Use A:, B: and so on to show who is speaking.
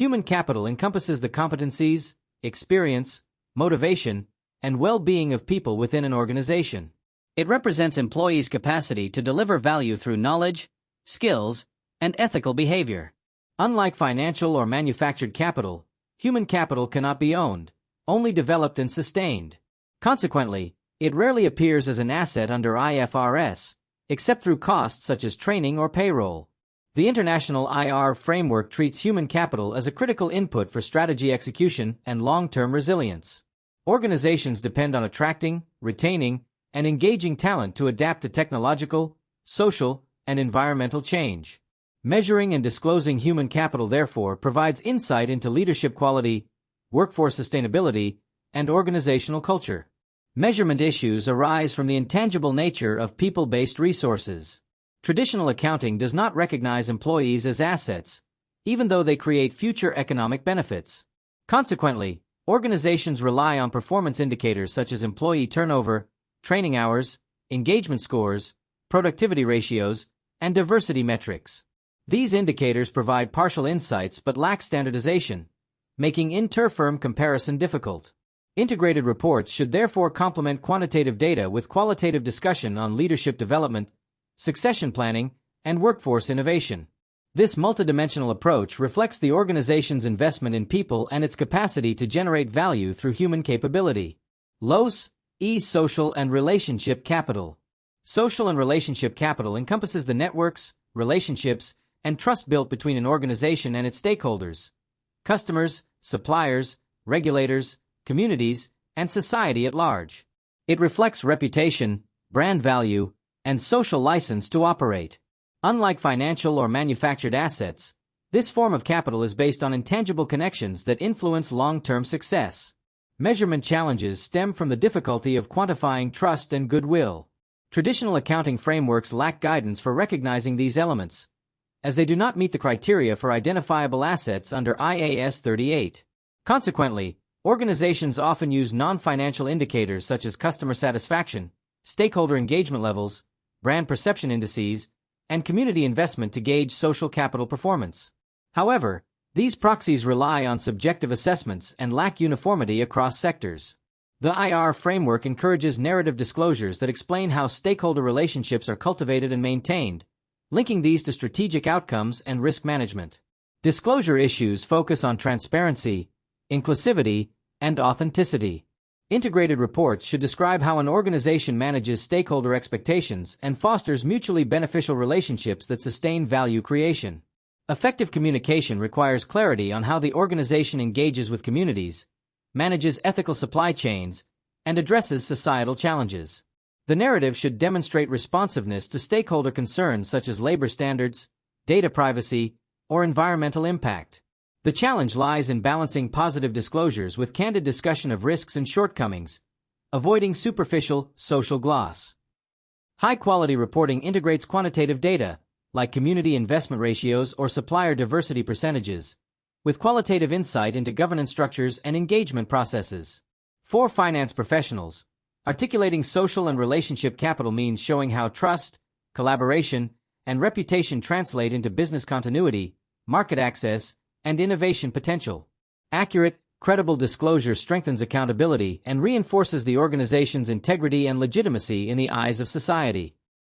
A: Human capital encompasses the competencies, experience, motivation, and well-being of people within an organization. It represents employees' capacity to deliver value through knowledge, skills, and ethical behavior. Unlike financial or manufactured capital, human capital cannot be owned, only developed and sustained. Consequently, it rarely appears as an asset under IFRS, except through costs such as training or payroll. The International IR framework treats human capital as a critical input for strategy execution and long-term resilience. Organizations depend on attracting, retaining, and engaging talent to adapt to technological, social, and environmental change. Measuring and disclosing human capital therefore provides insight into leadership quality, workforce sustainability, and organizational culture. Measurement issues arise from the intangible nature of people-based resources. Traditional accounting does not recognize employees as assets, even though they create future economic benefits. Consequently, organizations rely on performance indicators such as employee turnover, training hours, engagement scores, productivity ratios, and diversity metrics. These indicators provide partial insights but lack standardization, making inter-firm comparison difficult. Integrated reports should therefore complement quantitative data with qualitative discussion on leadership development, succession planning, and workforce innovation. This multidimensional approach reflects the organization's investment in people and its capacity to generate value through human capability. Social and relationship capital. Social and relationship capital encompasses the networks, relationships, and trust built between an organization and its stakeholders, customers, suppliers, regulators, communities, and society at large. It reflects reputation, brand value, and social license to operate. Unlike financial or manufactured assets, this form of capital is based on intangible connections that influence long-term success. Measurement challenges stem from the difficulty of quantifying trust and goodwill. Traditional accounting frameworks lack guidance for recognizing these elements, as they do not meet the criteria for identifiable assets under IAS 38. Consequently, organizations often use non-financial indicators such as customer satisfaction, stakeholder engagement levels, brand perception indices, and community investment to gauge social capital performance. However, these proxies rely on subjective assessments and lack uniformity across sectors. The IR framework encourages narrative disclosures that explain how stakeholder relationships are cultivated and maintained, linking these to strategic outcomes and risk management. Disclosure issues focus on transparency, inclusivity, and authenticity. Integrated reports should describe how an organization manages stakeholder expectations and fosters mutually beneficial relationships that sustain value creation. Effective communication requires clarity on how the organization engages with communities, manages ethical supply chains, and addresses societal challenges. The narrative should demonstrate responsiveness to stakeholder concerns such as labor standards, data privacy, or environmental impact. The challenge lies in balancing positive disclosures with candid discussion of risks and shortcomings, avoiding superficial social gloss. High-quality reporting integrates quantitative data, like community investment ratios or supplier diversity percentages, with qualitative insight into governance structures and engagement processes. For finance professionals, articulating social and relationship capital means showing how trust, collaboration, and reputation translate into business continuity, market access, and innovation potential. Accurate, credible disclosure strengthens accountability and reinforces the organization's integrity and legitimacy in the eyes of society.